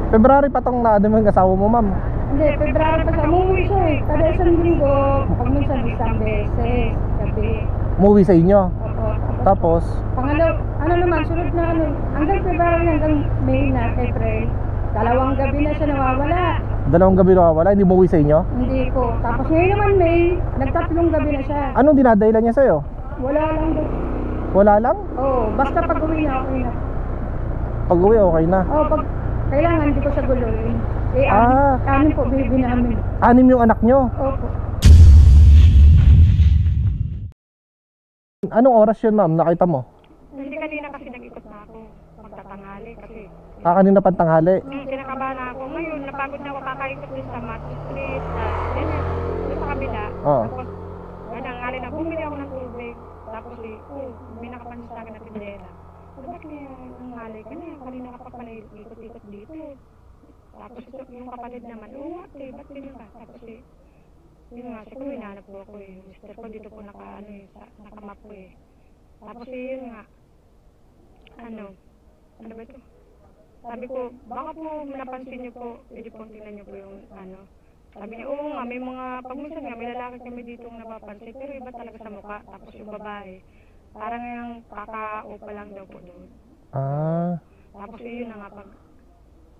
February pa tong naano mo yung asawa mo, ma'am? Hindi, February pa siya. Umuwi siya eh. Kada isang linggo, pag minsan isang beses, gabi. Umuwi sa inyo? Opo. Tapos? Pangalo, ano naman, sunod na ano, hanggang February, hanggang May na, April. 2 gabi na siya nawawala. 2 gabi nawawala, hindi umuwi sa inyo? Hindi po. Tapos ngayon naman May, 3 gabi na siya. Anong dinadahilan niya sa'yo? Wala lang daw. Wala lang? Oo, basta pag uwi na, okay na. Pag uwi, okay na. Oo, pag kailangan, hindi ko siya guluhin. Eh, Ah. anim po, baby namin. 6 yung anak nyo? Opo. Anong oras yun, ma'am? Nakita mo? Hindi kanina kasi nag-ikot na ako. Pagtatanghali kasi. Kanina pantanghali. Kinakabahan ako. Ngayon, napagod na ako kakaikot din sa Mat Street. Ganyan, doon sa kabila. Oo. Tapos, nangangali na, bumili ako ng tubig. Tapos, may nakapansin sa akin na tindera. So, bakit niya nangangali ka na? Kanina ka pa pala ikot-ikot dito. Tapos, yung kapatid naman, ate, ba't ganyan ka? Tapos, yun nga, siguro hinahanap ko ako eh. Mister ko dito po nakamap ko eh. Tapos, yun nga, ano ba ito? Sabi ko, baka po napansin niyo po, pwede po tingnan niyo po yung ano. Sabi niya, oo nga, may mga, pag minsan nga, may lalaki kami dito napapansin, pero iba talaga sa mukha. Tapos yung babae, parang yung kaka-upa lang daw po doon. Tapos yun na nga, pag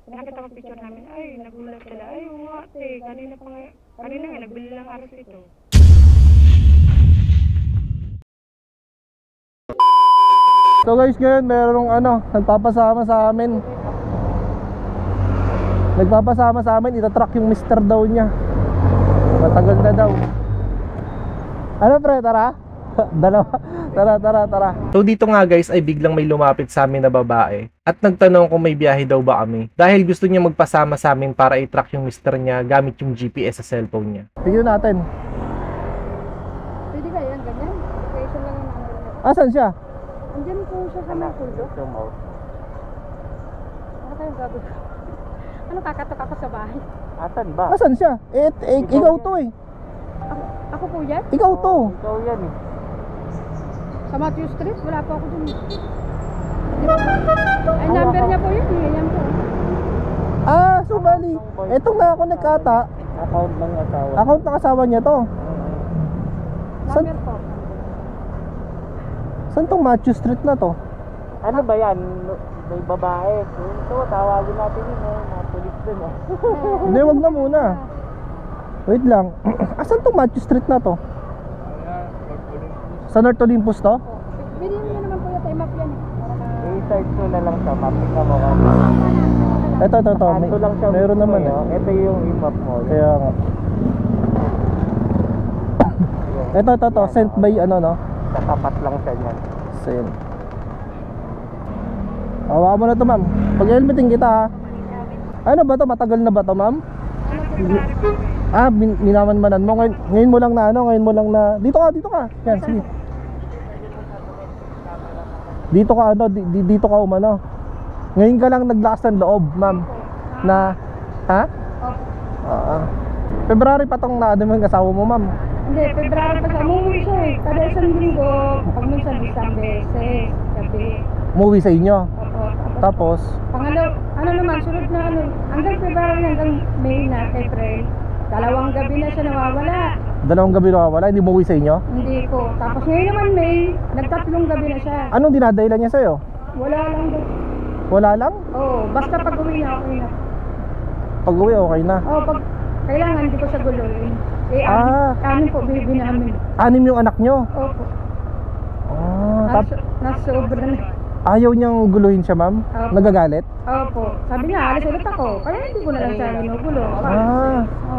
nakita ko picture namin, ay, nagulat sila, ay, ate, kanina nga, nagbili lang aras ito. So guys, ngayon merong nagpapasama sa amin. Itatrack yung mister daw niya. Matagal na daw. Ano pre, tara? Tara. So dito nga guys ay biglang may lumapit sa amin na babae at nagtanong kung may biyahe daw ba kami. Dahil gusto niya magpasama sa amin para i-track yung mister niya gamit yung GPS sa cellphone niya. Tignan natin. Pwede kaya ganyan? Location lang yung number niya. Asan siya? Andiyan po siya sa mga pulo. Ano kayong gagawin? Ano kakatok ako sa bahay? Asan ba? Asan siya? Ikaw to eh. Ako po yan? Ikaw to. Ikaw yan eh. Sa Matthew Street? Wala po ako dun. Ay, number niya po yun eh. Yan po. So bali, etong na ako nagkata. Account ng asawa. Account ng asawa niya to. Number po. Saan tong Matthew Street na to? Ano ba yan? May babae. Ito, tawagin natin yun eh. Mga polis dun eh. Hindi, wag na muna. Wait lang. Asan tong Matthew Street na to? Sa North Olympus to? Bilhin niyo naman po yung time-up yan eh. I-search mo na lang sa map. Tingnan mo ka. Ito. Kanto lang siya. Meron naman eh. Ito yung i-map mo. Kaya nga. Ito. Sent by no? Katapat lang siya niyan. Sent. Hawakan mo na to, ma'am. Pag-helmeting kita ha. Ano ba to? Matagal na ba to, ma'am? Minamanmanan mo. Ngayon mo lang na Dito ka. Yan, sige. Dito ka umano. Ngayon ka lang naglakas ng loob, ma'am. Na, ha? February pa tong naano mo yung asawa mo, ma'am? Hindi, February pa siya. Umuwi siya eh. Kada isang linggo, pag minsan isang beses, gabi. Umuwi sa inyo? Opo. Tapos? Pangalo, ano naman, sunod na hanggang February, hanggang May na, April. 2 gabi na siya nawawala. 2 gabi nawawala, hindi umuwi sa inyo? Hindi po. Tapos ngayon naman May, 3 gabi na siya. Anong dinadahilan niya sa'yo? Wala lang daw. Wala lang? Oo, basta pag uwi na, okay na. Pag uwi, okay na. Oo, pag kailangan, hindi ko siya guluhin. Eh, anim po, baby namin. 6 yung anak nyo? Opo. Tapos Nasobra na. ayaw niyang guluhin siya, ma'am? Opo. Nagagalit? Opo. Sabi niya, alis ulit ako. Kaya hindi ko na lang siya ginugulo.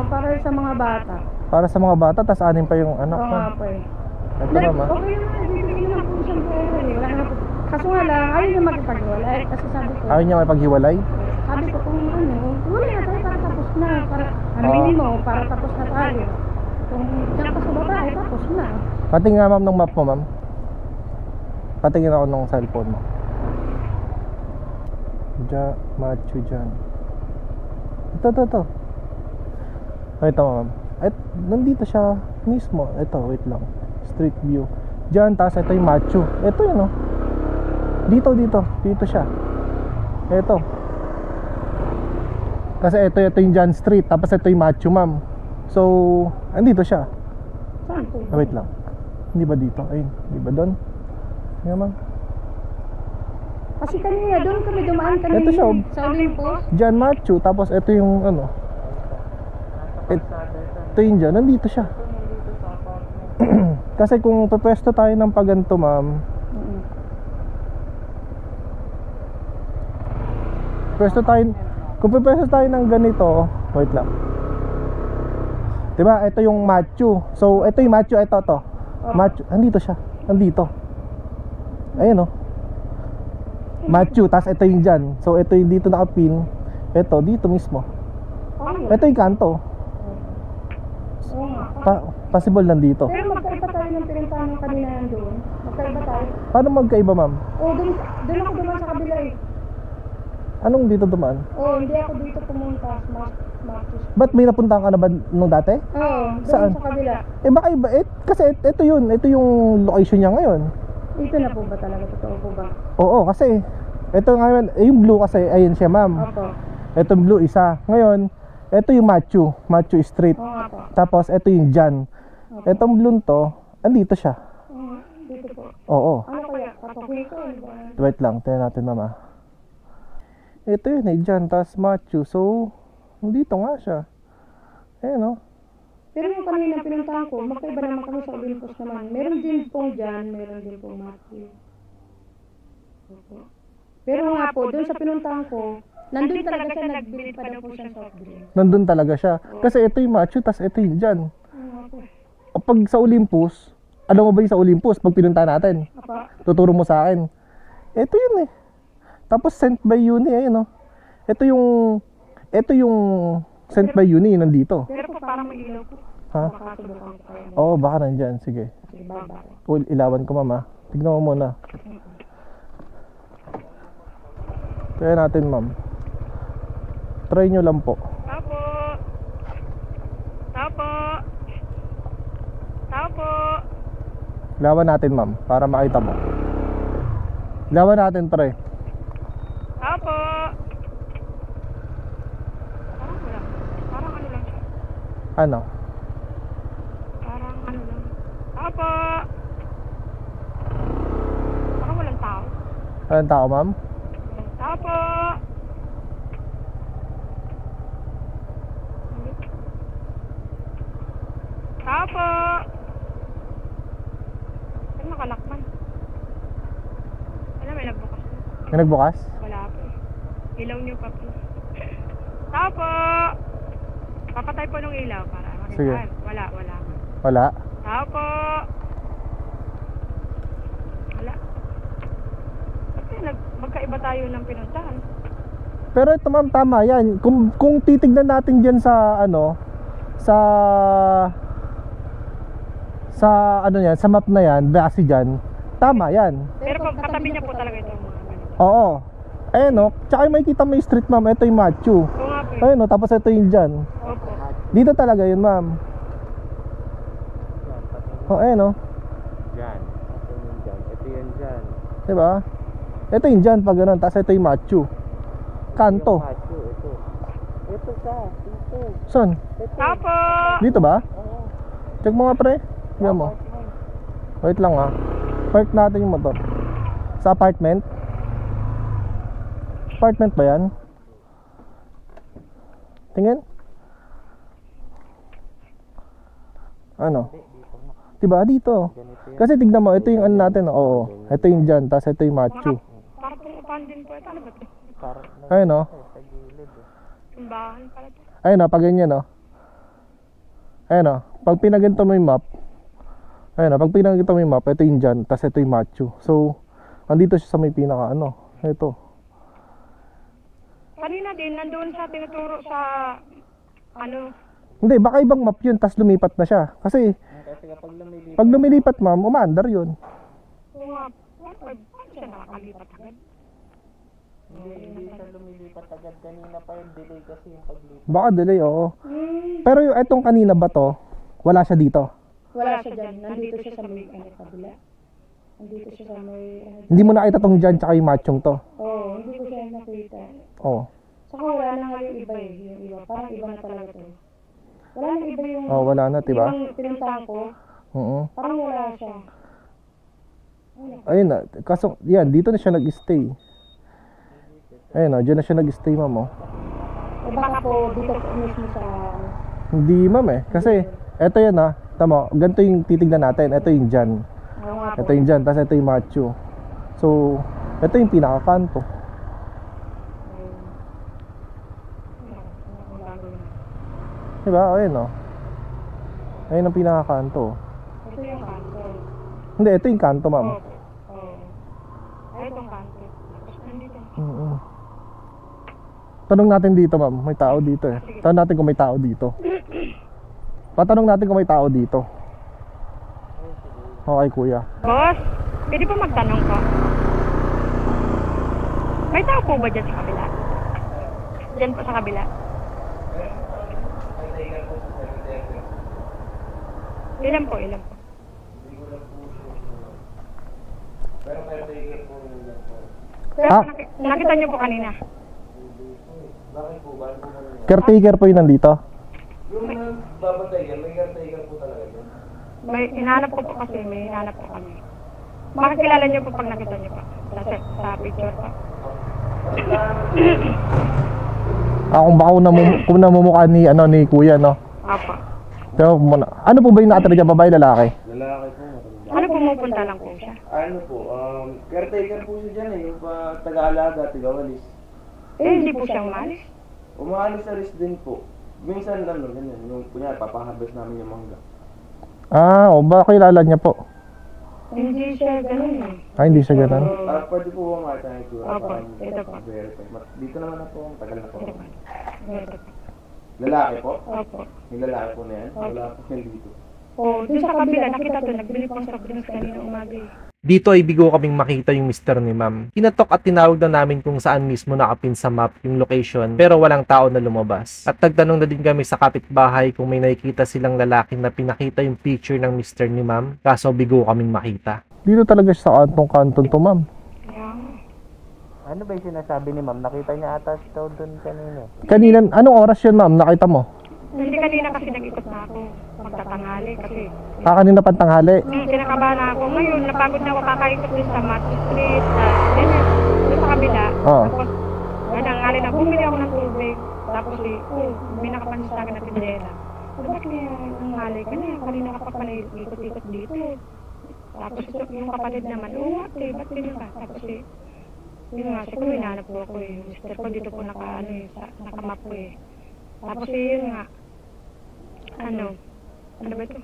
Para sa mga bata. Para sa mga bata, tas 6 pa yung anak Oo mo. nga po eh. Ito naman. Okay naman, bibigyan lang po siyang pera eh. Wala na po. Kaso nga lang, ayaw niya makipaghiwalay. Kasi sabi ko, Ayaw niya makipaghiwalay? sabi ko kung wala na tayo para tapos na. Para, mo, para tapos na tayo. Kung diyan ka sa babae, tapos na. Patingin nga, ma'am, ng map mo, ma'am. Patingin ako ng cellphone mo. Matthew dyan. Ito. Ito, ma'am. Nandito siya mismo. Ito, wait lang. Street view. Diyan, tapos ito yung Matthew. Ito yun, oh. Dito siya. Ito. Kasi ito yung John Street, tapos ito yung Machu, ma'am. So, andito siya. Saan po? Wait lang. Hindi ba dito? Ayun, hindi ba doon? Nga, ma'am. Kasi kanina doon kami dumaan kanina. Ito siya, oh. Sa Olympus. John Machu, tapos ito yung ano. Ito yung John, nandito siya. Kasi kung pupwesto tayo ng paganto, ma'am, kung pupwesto tayo ng ganito, wait lang. Diba, ito yung Machu. So, ito yung Machu, ito to. Machu, andito siya. Andito. Ayan oh. Machu, tas ito yung dyan. So, ito yung dito nakapin. Ito, dito mismo. Ito yung kanto. Oo nga. Possible nandito. Pero magkaiba tayo ng pinuntahan ng kanina doon. Magkaiba tayo. Paano magkaiba, ma'am? Oo, doon ako dumaan sa kabila eh. Anong dito dumaan? Oo, hindi ako dito pumunta. Marcos. Ba't may napuntahan ka na ba nung dati? Oo, Saan? doon sa kabila. Eh baka iba, kasi ito yun. Ito yung location niya ngayon. Ito na po ba talaga? Totoo po ba? Oo, kasi ito ngayon, yung blue kasi, ayun siya, ma'am. Opo. Ito yung blue, isa. Ngayon, ito yung Machu Street. Oo nga po. Tapos ito yung Jan. Itong blue to, andito siya. Oo, dito po. Oo. Ano kaya? Katokin ko? Ano ba? Wait lang, tingnan natin, mama. Ito yun eh, Jan, tas Machu. So, dito nga siya. Ayan o. Pero yung kanina pinuntahan ko, magkaiba naman kami sa Olympus naman. Meron din pong dyan, meron din pong Matthew. Opo. Pero nga po, doon sa pinuntahan ko, nandun talaga siya, nagbili pa daw po siya soft drink. Nandun talaga siya. Kasi ito yung Machu, tas ito yung Jan. Oo po. Pag sa Olympus, alam mo ba yung sa Olympus, pag pinunta natin, Apa? tuturo mo sa akin. Ito yun eh. Tapos sent by Uni, ayun o. Ito yung sent by Uni, nandito. Pero po parang may ilaw po. Ha? Baka subukan ko kayo. Oo, baka nandyan. Sige. Sige, baba. Ilawan ko, mama. Tignan mo muna. Kaya natin, ma'am. Try nyo lang po. Tapo! Tapo! Tapo! Ilawan natin, ma'am. Para makita mo. Ilawan natin, pre. Tapo! Parang wala. Parang ano lang siya. Ano? Parang ano lang. Tapo! Parang walang tao. Anong tao, ma'am? Tapo! Tapo! Saan nakalakman? Wala, may nagbukas na. May nagbukas? Wala po. Ilaw niyo pa po. Tapo! Papatay po ng ilaw para makita. Sige. Wala. Wala. Tapo! Wala. Kasi magkaiba tayo ng pinuntahan. Pero ito, ma'am, tama yan. Kung titignan natin dyan sa ano, sa ano yan, sa map na yan, base dyan, tama yan. Pero pag katabi niya po talaga ito. Oo. Ayan o. Tsaka may kita may street, ma'am. Ito yung Machu. Oo nga po. Ayan o. Tapos ito yung dyan. Opo. Dito talaga yun, ma'am. Oh, ayan o. Dyan. Ito yung dyan. Ito yung dyan. Diba? Ito yung dyan pag ganun. Tapos ito yung Machu. Kanto. Yung Machu, ito. Ito siya. Dito. Saan? Ito. Tapo! Dito ba? Oo. Check mo nga, pre. Tingnan mo. Wait lang ha. Park natin yung motor. Sa apartment. Apartment ba yan? Tingin. Ano? Diba? Dito. Kasi tignan mo, ito yung ano natin. Oo. Ito yung dyan. Tapos ito yung Machu. Para pong upahan din po ito. Ano ba ito? Parang Ayun o. sa gilid eh. Simbahan pala ito. Ayun o. Pag ganyan o. Ayun o. Pag pinaganto mo yung map. Ayun o. Pag pinaganto mo yung map, ito yung dyan. Tapos ito yung Machu. So, andito siya sa may pinaka ano. Ito. Kanina din, nandun sa tinuturo sa ano. Hindi, baka ibang map yun. Tapos lumipat na siya. Kasi, Kasi kapag lumilipat, pag lumilipat, ma'am, umaandar yun. Oo nga. Paano siya nakakalipat agad? hindi siya lumilipat agad. Kanina pa yung delay kasi yung paglipat. Baka delay, oo. Pero yung etong kanina ba to, wala siya dito. Wala siya dyan. Nandito siya sa may ano, kabila. Nandito siya sa may ano. Hindi mo nakita tong dyan tsaka yung machong to. Oo, hindi ko siya nakita. Oo. Saka wala na nga yung iba eh. Yung iba. Parang iba na talaga to. Wala na iba yung... Oh, wala na, diba? Yung pinuntahan ko. Oo. Parang wala siya. Ayun na, kaso, yan, dito na siya nag-stay. Ayun na, dyan na siya nag-stay, ma'am, oh. Eh baka po dito po mismo sa... Hindi, ma'am, eh. Kasi, eto yan, ah. Tama, ganito yung titignan natin. Eto yung dyan. Oo nga po. Ito yung dyan, tapos ito yung macho. So, ito yung pinakakanto. Diba? Ayun, oh. Ayun ang pinakakanto. Ito yung kanto. Hindi, ito yung kanto, ma'am. Oo. Ay, itong kanto. Tapos nandito. Tanong natin dito, ma'am. May tao dito, eh. Tanong natin kung may tao dito. Patanong natin kung may tao dito. Okay, kuya. Boss, pwede po magtanong ko? May tao po ba dyan sa kabila? Dyan po sa kabila? Ilan po, ilan po? Pero Ah. nakita niyo po kanina. Caretaker po yung nandito. Yung nagbabatay yan, may caretaker po talaga yun. May hinahanap ko po kasi, may hinahanap po kami. Makakilala niyo po pag nakita niyo pa. Sa picture pa. Kung baka kung namumukha ni, ni kuya, no? Apa. So, ano po ba yung nakatira dyan, babae, lalaki? Lalaki po, matanda. Ano pumupunta lang po siya? Ano po, caretaker po siya dyan eh, yung taga-alaga, taga-walis. Eh, hindi po siya umalis. Umaalis-alis din po. Minsan lang, no, ganyan. Yung kunya, papahabas namin yung mangga. Baka kilala niya po. Hindi siya ganun eh. Hindi siya ganun. Pwede po ba makita ng itsura? Opo, ito po. Verify. Dito naman na po, tagal na po. Ito po. Lalaki po? Opo. Yung lalaki po na yan? Wala po yan dito. Oh, dun sa kabila, nakita to, nagbili po sa drinks kanina umaga eh. Dito ay bigo kaming makita yung mister ni ma'am. Kinatok at tinawag na namin kung saan mismo nakapin sa map yung location pero walang tao na lumabas. At nagtanong na din kami sa kapitbahay kung may nakikita silang lalaki na pinakita yung picture ng mister ni ma'am kaso bigo kaming makita. Dito talaga siya sa kantong-kanton to, ma'am. Yeah. Ano ba yung sinasabi ni ma'am? Nakita niya ata daw doon kanina. Kanina, anong oras yun, ma'am? Nakita mo? Hindi kanina kasi nag-ikot na ako. Magtatanghali kasi. Kanina pantanghali. Kinakabahan na ako. Ngayon, napagod na ako kakaikot din sa Mat Street. Ganyan. Doon sa kabila. Oo. Tapos, nangali na. Bumili ako ng tubig. Tapos, may nakapansin sa akin na tindera. Bakit niya nangali ka na? Kanina ka pa pala ikot-ikot dito. Tapos, yung kapatid naman, ate, ba't ganyan ka? Tapos, yun nga, siguro hinahanap ko ako eh. Mister ko dito po nakamap ko eh. Tapos, yun nga, ano ba ito?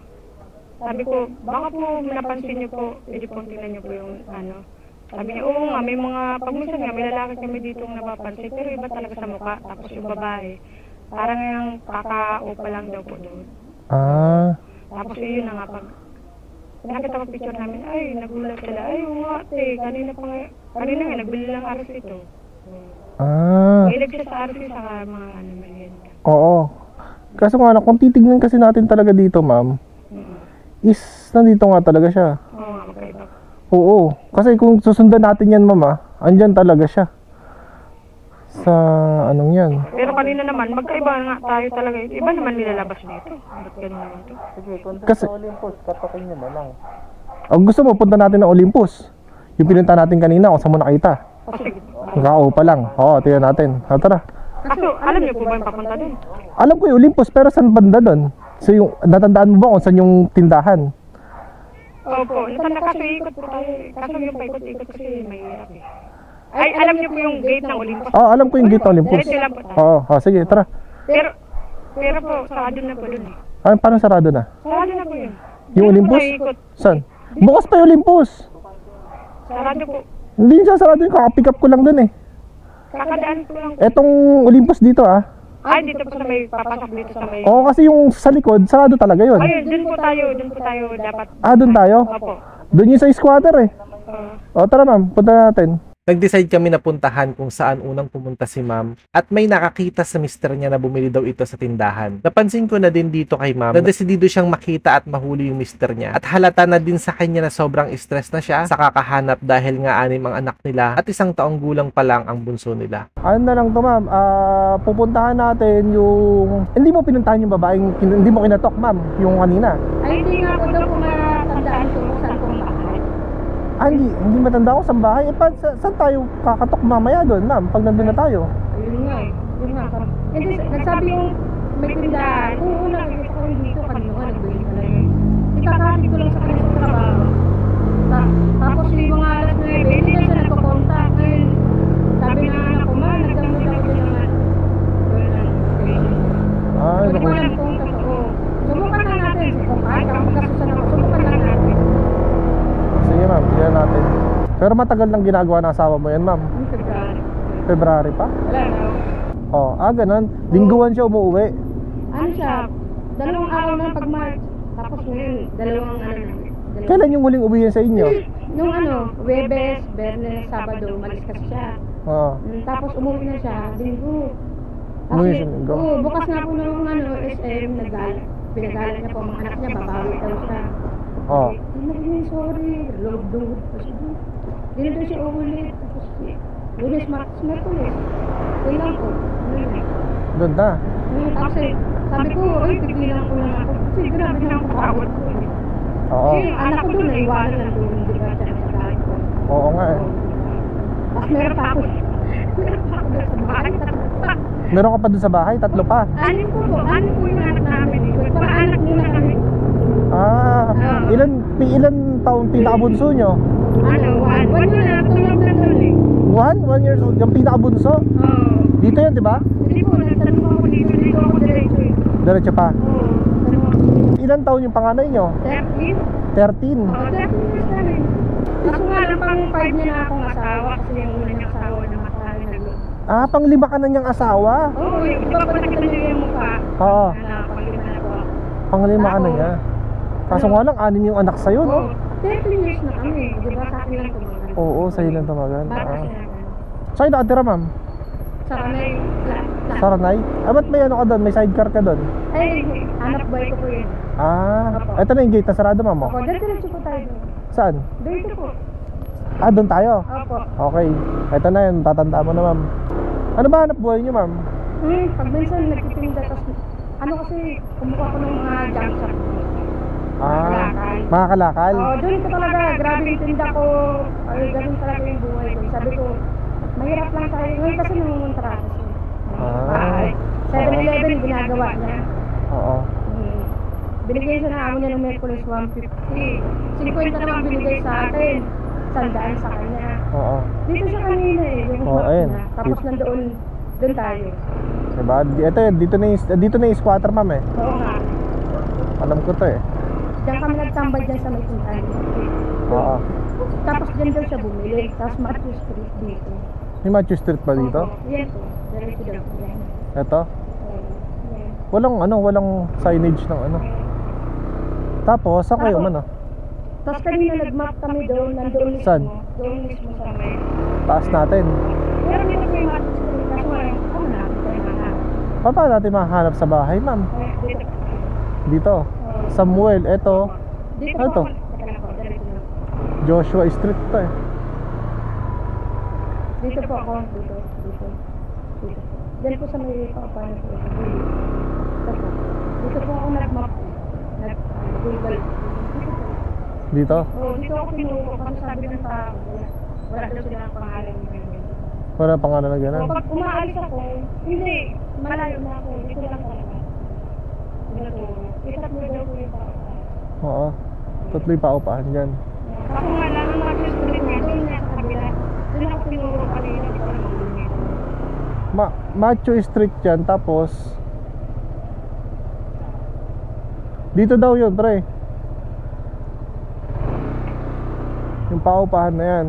Sabi ko, baka po napansin niyo po, pwede po tingnan niyo po yung ano. Sabi niya, oo nga, may mga, pag minsan nga, may lalaki kami dito napapansin, pero iba talaga sa mukha. Tapos yung babae, parang yung kakaupa lang daw po doon. Tapos yun na nga, pag nakita ko picture namin, ay, nagulat sila, ay, ate, kanina nga, nagbili lang aros ito. Ilag siya sa aros sa mga ano, merienda. Oo. Kaso nga, kung titignan kasi natin talaga dito, ma'am, is nandito nga talaga siya. Oo, magkaiba. Oo. Kasi kung susundan natin yan, ma'am, andyan talaga siya. Sa anong yan. Pero kanina naman, magkaiba nga tayo talaga. Iba naman nilalabas dito. Ba't ganun naman to? Sige, kung Kasi- sa Olympus, katokin niyo na lang. Gusto mo, punta natin ng Olympus. Yung pinunta natin kanina, kung saan mo nakita. O sige. Kakao pa lang. Oo, tingnan natin. Tara. Kaso, alam niyo po ba yung papunta doon? Alam ko yung Olympus, pero saan banda doon? So yung, natandaan mo ba kung saan yung tindahan? Opo, natanda kaso ikot po tayo. Kaso yung paikot-ikot kasi mahirap eh. Ay, alam niyo po yung gate ng Olympus. Alam ko yung gate ng Olympus. Diretso lang po tayo. Oo, sige, tara. Pero po, sarado na po doon eh. Parang sarado na. Sarado na po yun. Yung Olympus? Tayo ikot. Saan? Bukas pa yung Olympus. Sarado po. Hindi siya sarado yung kakapick up ko lang doon eh. Kakadaan po lang. Etong Olympus dito Ay, dito po sa may, papasok dito sa may. Oo, kasi yung sa likod, sarado talaga yun. Ayun, doon po tayo dapat. Doon tayo? Opo. Doon yung sa squatter eh. Oo. Tara ma'am, punta natin. Nag-decide kami na puntahan kung saan unang pumunta si ma'am at may nakakita sa mister niya na bumili daw ito sa tindahan. Napansin ko na din dito kay ma'am na desidido siyang makita at mahuli yung mister niya at halata na din sa kanya na sobrang stress na siya sa kakahanap dahil nga 6 ang anak nila at 1 taong gulang pa lang ang bunso nila. Ano na lang to ma'am, pupuntahan natin yung... Hindi mo pinuntahan yung babaeng, hindi mo kinatok ma'am, yung kanina. Ay, hindi nga po daw kung matandaan ko kung saan kong bahay. Hindi matanda ako sa bahay. Saan tayo kakatok mamaya doon ma'am, pag nandun na tayo? Ayun nga eh. Yun nga. Hindi, nagsabi yung may tindahan. Oo, nakikita ko rin dito. Kanino nga, nagbili ka lang yun. Ikakatid ko lang sa kanila sa trabaho. Tapos yung mga alas 9, hindi na siya nagko-contact. Ngayon, sabi na anak ko, ma, nag-download ako din naman. Hindi ko alam kung totoo. Subukan lang natin. Kung kahit ako magkasusan ako, subukan lang natin. Sige ma'am, tignan natin. Pero matagal nang ginagawa ng asawa mo yan ma'am? Yung February. February pa? Wala na. Ganun. Lingguan siya umuwi. Ano siya? 2 araw na pag March. Tapos ngayon, 2 Kailan yung huling uwi yan sa inyo? Nung Webes, Bernes, Sabado, umalis kasi siya. Oo. Tapos umuwi na siya, Linggo. Umuwi siya Linggo? Oo, bukas nga po nung SM, pinagalan niya po ang mga anak niya, babawi daw siya. Oo. Naging sorry, loob-loob pa siya doon. Hindi na daw siya uulit. Tapos, Lunes, Martes, Merkulis. Yun lang po. Doon na. Tapos sabi ko, tigilan ko lang ako. Kasi grabe na ang pagkawad ko. Oo. Yung anak ko doon, naiwanan lang doon, di ba, siya sa bahay ko. Oo nga eh. Tapos meron pa ako doon sa bahay, 3 pa. Meron ka pa doon sa bahay? 3 pa? Anin po yung anak namin dito. Para anak muna kami. Ilan taon pinakabunso nyo? 1 year na, tulog na doon eh. 1 year old? Yung pinakabunso? Oo. Dito yan, di ba? Hindi po, nagtanong ako dito ako diretso eh. Diretso pa. Oo, tanong ako. Ilan taon yung panganay nyo? 13? 13. Oo, 13 years na rin. Kaso nga lang pang 5 niya na akong asawa kasi yung una niyang asawa na makahay na doon. Pang-5 ka na niyang asawa? Oo, yung iba pa nakita niyo yung mukha. Oo. Pang-5 na ako. Pang-5 ka na niya. Kaso nga lang, 6 yung anak sa'yo, no? 13 years na kami. Di ba sa akin lang tumagal? Oo, sa'yo lang tumagal. Bata siya na. Sa'yo nakatira, ma'am? Sa kanay, Sa Ranay? Ba't may ano ka doon? May sidecar ka doon? ay, anak boy ko po yun. Ito na yung gate na sarado, ma'am. Opo, diretso po tayo doon. Saan? Dito po. Doon tayo? Opo. Okay. Ito na yun, tatandaan mo na, ma'am. Ano ba hanap buhay niyo, ma'am? Pag minsan nagtitinda, tapos kasi kumuha ko ng mga junk shop. Mga kalakal? Oo, doon ko talaga, grabe yung tinda ko. Ay, ganun talaga yung buhay ko. Sabi ko, mahirap lang tayo. Ngayon kasi nangungontrata siya. Bahay. 7-Eleven ginagawa niya. Oo. Binigay siya na amo niya ng Merkulis 150. 50 naman binigay sa akin. 100 sa kanya. Oo. Dito siya kanina eh. Yung ayun. na. Tapos nandoon, doon tayo. Diba? Ito yun, dito na yung squatter, ma'am eh. Oo nga. Alam ko to eh. Diyan kami nagtambay dyan sa may tindahan. Oo. Tapos dyan daw siya bumili. Tapos Matthew Street dito. May Matthew Street pa dito? Yan po. Diretso daw po yan. Ito? Yan. Walang signage ng ano. Tapos, saan kayo man ah? Tapos kanina nag-map kami doon. Nandoon mismo. Saan? Doon mismo sa may. Taas natin. Pero dito po yung Matthew Street. Kaso wala yung ako na. Paano natin mahanap sa bahay, ma'am? Dito. Dito. Samuel, eto. Dito Ano po. to? Teka lang po. Diretso lang. Joshua Street to eh. Dito po ako. Dito. Diyan po sa may paano po. Dito po ako nag-map. Nag-Google. Dito? Dito ako tinuro kasi sabi ng tao. Wala daw silang pangalan. Wala pangalan na gano'n. Pag umaalis ako, hindi. Malayo na ako. Dito lang talaga. Itat mo daw po yung tao. Oo. Tatlo yung paupahan dyan. Ako nga lang ang mga street na doon na sa kabila. Doon ako tinuro kanina. Macho Street yan, tapos dito daw yun, pre. Yung paupahan na yan.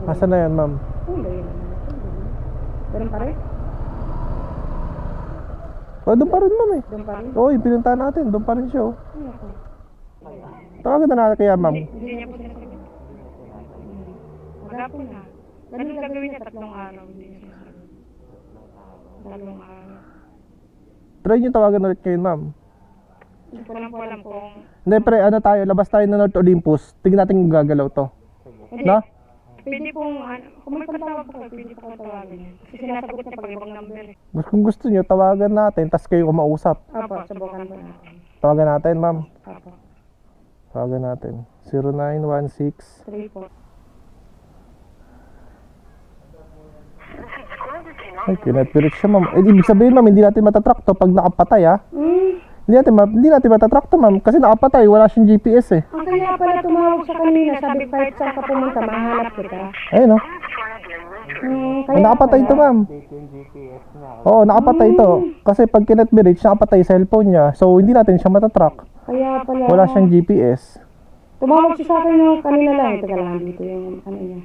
Asa na yan, ma'am? Doon pa rin? Doon pa rin, ma'am eh. Doon pa rin? Oo, pinuntahan natin. Doon pa rin siya, oh. Tawagan na natin kaya, ma'am. Hindi niya po sinasabi. Wala po na. Ganun gagawin niya 3 araw. Hindi niya sinasagot. 3 araw. Try nyo tawagan ulit ngayon, ma'am. Hindi ko lang po alam kung... Hindi, pre, ano tayo, labas tayo ng North Olympus. Tingnan natin kung gagalaw to. Hindi. No? Pwede pong, kung may pantawag po kayo, pwede po kayo tawagin niya. Kasi sinasagot niya pag ibang number. Kung gusto nyo, tawagan natin, tas kayo kumausap. Opo, subukan po natin. Tawagan natin, ma'am. Opo. Tawagan natin. 0916. 3 po. Ay, kinat-pirit siya, ma'am. Eh, ibig sabihin, ma'am, hindi natin matatrack to pag nakapatay, ha? Hindi natin matatrack to, ma'am. Kasi nakapatay, wala siyang GPS, eh. Ang kaya pala tumawag siya kanina, sabi kahit saan ka pumunta, mahanap kita. Ayun, no? Kaya Nakapatay to, ma'am. Update yung GPS niya. Oo, nakapatay to. Kasi pag kinat-pirit, nakapatay yung cellphone niya. So, hindi natin siya matatrack. Kaya pala. Wala siyang GPS. Tumawag siya sa akin yung kanina lang. Teka lang, dito yung ano niya.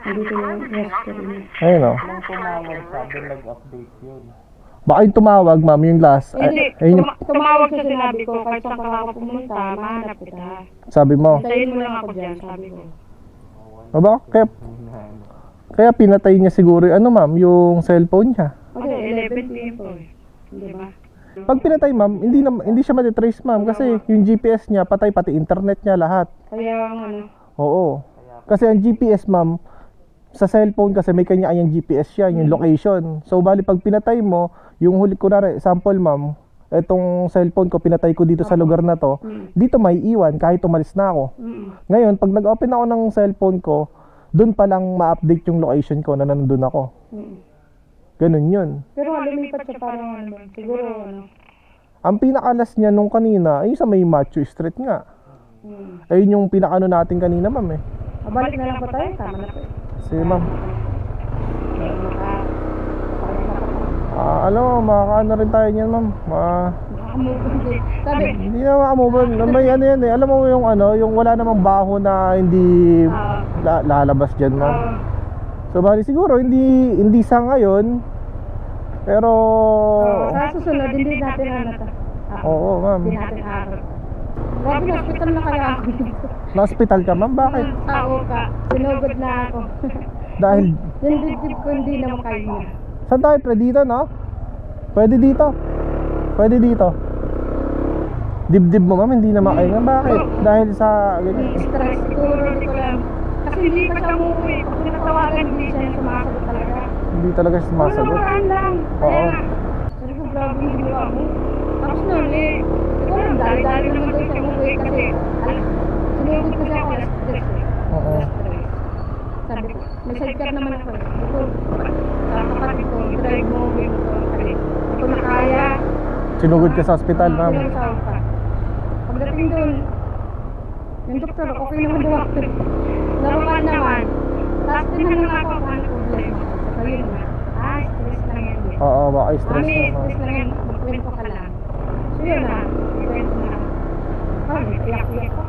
Dito yung history niya. Ayun, no? Nung tumawag sabi nag-update yun. Baka yung tumawag, ma'am, yung last. Hindi, Ayun yung tumawag siya, sinabi ko, kahit saan ka ako pumunta, mahanap kita. sabi mo. Hintayin mo lang ako dyan, sabi ko. O ba? Kaya pinatay niya siguro, ano, ma'am, yung cellphone niya. Kasi 11 p.m. po eh. Di ba? Pag pinatay, ma'am, hindi siya matitrace, ma'am. Kasi yung GPS niya, patay, pati internet niya, lahat. Kaya ano, Oo. Kasi ang GPS, ma'am, sa cellphone kasi may kanya-kanyang GPS siya, yung location. So, bali pag pinatay mo, yung huli ko na example, ma'am, etong cellphone ko, pinatay ko dito sa lugar na to, dito may iwan kahit umalis na ako. Ngayon, pag nag-open ako ng cellphone ko, doon pa lang ma-update yung location ko na nandun ako. Ganun yun. pero lumipat siya parang ano, siguro ano. Ang pinakalas niya nung kanina, ay sa may Macho Street nga. Ayun yung pinakano natin kanina, ma'am, eh. Balik na lang po tayo, tama na po eh. Sige, ma'am. Alam mo, makakaano rin tayo niyan, ma'am. Sabi, Hindi na makamove on. May ano yan, eh. Alam mo yung ano, yung wala namang baho na hindi lalabas dyan, ma'am. So, bali siguro, hindi sa ngayon. Pero, sa susunod, hindi natin ano to. oo, ma'am. Hindi natin araw. Grabe, na hospital na kaya ako dito. Na-hospital ka, ma'am? Bakit? Tao ka, sinugod na ako. Dahil, Yung dibdib ko hindi na makahinga. saan tayo, pre? Dito, no? Pwede dito. Pwede dito. Dibdib mo, ma'am, hindi na makahinga. Bakit? Dahil sa... Stress siguro, hindi ko lang. Kasi hindi pa siya umuwi. Pag pinatawagan, hindi siya sumasagot talaga. Hindi talaga siya sumasagot. Nakaraan lang. Oo. Kaya, sabi ko, grabe yung ginawa mo. Tapos nun, siguro, dali-dali naman daw siya umuwi kasi sinugod ko siya ako alas 3 eh. Oo. Alas 3. Sabi ko, may sidecar naman ako eh. Ito, sa kapatid ko, drive mo, uwi mo to. Kasi, hindi ko na kaya. Sinugod ka sa hospital, ma'am. Sinugod ka. Pagdating doon, yung doktor, okay naman daw ako. Normal naman. Tapos tinanong ako kung ano problema. Saka yun na, stress lang yan. Oo, baka stress Mami, na. stress lang yan. Magkwento ka lang. So yun na, kwento na. Mami, iyak-iyak ko.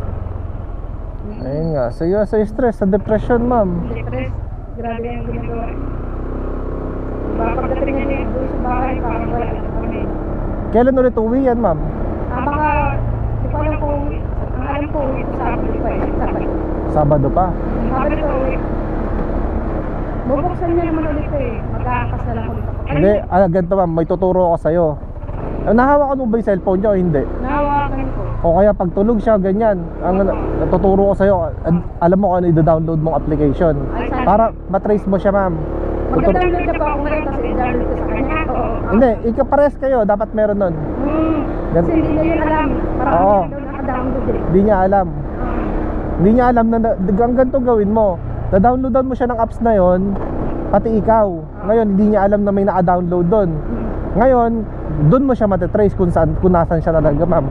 Ayun nga. Sige, sa stress, sa depression, ma'am. Stress, grabe yung ginagawa. Diba, pagdating na niya doon sa bahay, parang wala na kami. Kailan ulit uwi yan, ma'am? Baka, di ko alam kung, ang alam ko, uwi ko Sabado pa eh. Sabado. Sabado pa. Sabado ko uwi. Bubuksan niya naman ulit eh. Mag-aakas na lang ulit ako. Hindi, ganito, ma'am, may tuturo ako sa'yo. Nahawakan mo ba yung cellphone niya o hindi? Nahawakan ko. O kaya pag tulog siya, ganyan. Ang natuturo ko sa'yo, alam mo kung ano i-download mong application. Ay, sana. Para matrace mo siya, ma'am. Mag-download na po ako ngayon kasi i-download ko sa kanya. Oo. Hindi, ikapares kayo, dapat meron nun. Kasi hindi niya yun alam. Parang Oo. hindi daw naka-download eh. Hindi niya alam. Hindi niya alam na ang ganito gawin mo. Na-downloadan mo siya ng apps na yon, pati ikaw. Ngayon, hindi niya alam na may naka-download doon. Ngayon, doon mo siya matitrace kung nasan siya talaga, ma'am.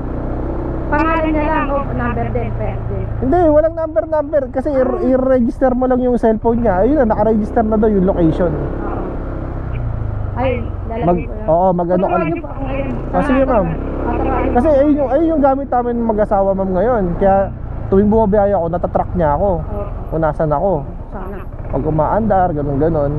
Pangalan niya lang o number din, pwede. Hindi, walang number. Kasi i-register mo lang yung cellphone niya. Ayun na, naka-register na daw yung location. Oo. Ay, lalagay ko lang. Oo, mag-ano ka. Turuan niyo po ako ngayon. Sige, ma'am. Turuan Kasi ayun yung gamit namin mag-asawa, ma'am, ngayon. Kaya tuwing bumabiyaya ako, natatrack niya ako. Kung nasan ako. Sana. Pag umaandar, ganun.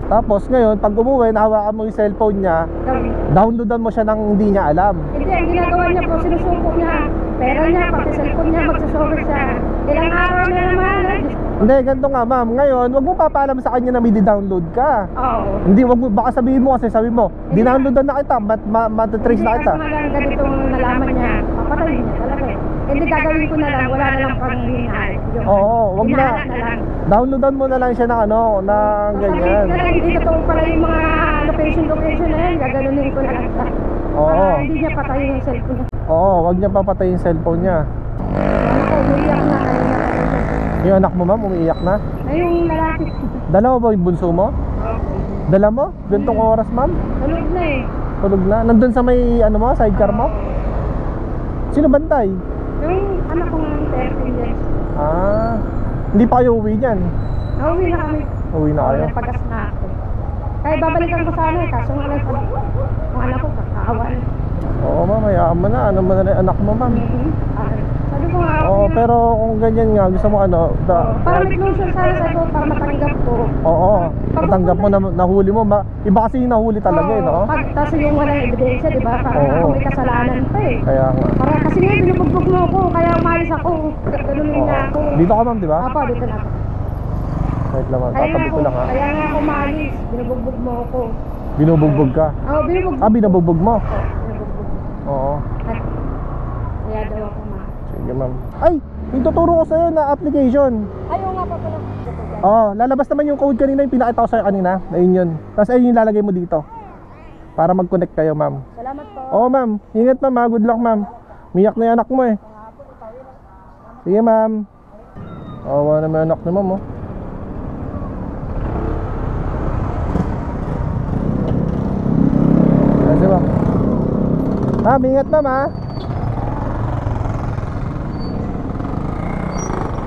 Tapos ngayon, pag umuwi, nahawakan mo yung cellphone niya, Gawin. downloadan mo siya nang hindi niya alam. Hindi, ang ginagawa niya po, sinusuko niya. pera niya, pati cellphone niya, magsasober siya. Ilang araw na naman. Hindi, ganito nga ma'am. Ngayon, wag mo papaalam sa kanya na may di-download ka. Oo. Hindi, wag mo, baka sabihin mo kasi sabi mo, dinownloadan na kita, matatrace na kita. Hindi kasi ganitong nalaman niya, papatayin niya talaga eh. Hindi gagawin ko na lang, wala na lang pang hinahanap. Oo, wag na. Hinahanap na lang. Downloadan mo na lang siya ng ano, ng ganyan. Sabi, hindi totoo pala yung mga location na yan, gaganunin ko na lang siya. Oo. Para hindi niya patayin yung cellphone niya. Oo, wag niya papatay yung cellphone niya. Ako, umiiyak na kayo na. Yung anak mo ma'am, umiiyak na. Ay, yung lalaki. Dalawa ba yung bunso mo? Dala mo? Gantong oras ma'am? Tulog na eh. Tulog na. Nandun sa may ano mo, sidecar mo? Sino bantay? Yung anak ko ng 13 years. Ah, hindi pa kayo uwi dyan. Nauwi na kami. Uwi na kayo. Napagas na ako. Kaya babalikan ko sana eh, kaso nga lang sabi, yung anak ko, kakaawa na. Oo ma'am, hayaan mo na. Ano mo na rin anak mo ma'am? Sabi ko nga, Oo, pero kung ganyan nga, gusto mo ano, para may closure sana sa ko, para matanggap ko. oo, matanggap mo na nahuli mo. Iba kasi yung nahuli talaga eh, no? Kasi yung walang ebidensya, di ba? Parang Oo. ako may kasalanan pa eh. Kaya nga. Para kasi nga, binubugbog mo ako, kaya umalis ako. Ganunin Oo. na ako. Dito ka ma'am, di ba? Apo, dito na ako. Wait lang ma'am, Kaya nga tatabi ako, ko lang ha. kaya nga ako umalis. Binubugbog mo ako. Binubugbog ka. Oo, binubugbog. Ah, binubugbog mo? Binubugbog. Oo. At, kaya daw ako Sige ma'am. Ay, yung tuturo ko sa'yo na application. Ayaw nga pa pala. Oo, lalabas naman yung code kanina, yung pinakita ko sa'yo kanina. Ayun yun. Tapos ayun yung lalagay mo dito. Para mag-connect kayo ma'am. Salamat po. Oo ma'am, ingat ma'am ha. Good luck ma'am. Miyak na yung anak mo eh. Sige ma'am. Awa naman yung anak ni ma'am oh. Sige ma'am. Ma'am, ingat ma'am ha.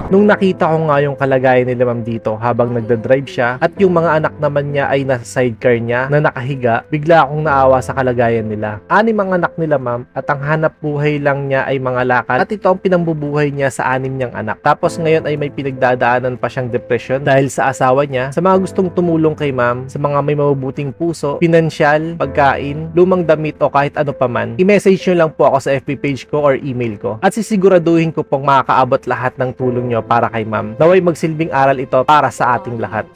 Nung nakita ko nga yung kalagayan nila ma'am dito habang nagdadrive siya at yung mga anak naman niya ay nasa sidecar niya na nakahiga, bigla akong naawa sa kalagayan nila. 6 ang anak nila ma'am at ang hanap buhay lang niya ay mga lakad at ito ang pinambubuhay niya sa 6 niyang anak. Tapos ngayon ay may pinagdadaanan pa siyang depression dahil sa asawa niya. Sa mga gustong tumulong kay ma'am, sa mga may mabubuting puso, pinansyal, pagkain, lumang damit o kahit ano pa man, i-message nyo lang po ako sa FB page ko or email ko at sisiguraduhin ko pong makakaabot lahat ng tulong nyo para kay ma'am. Naway magsilbing aral ito para sa ating lahat.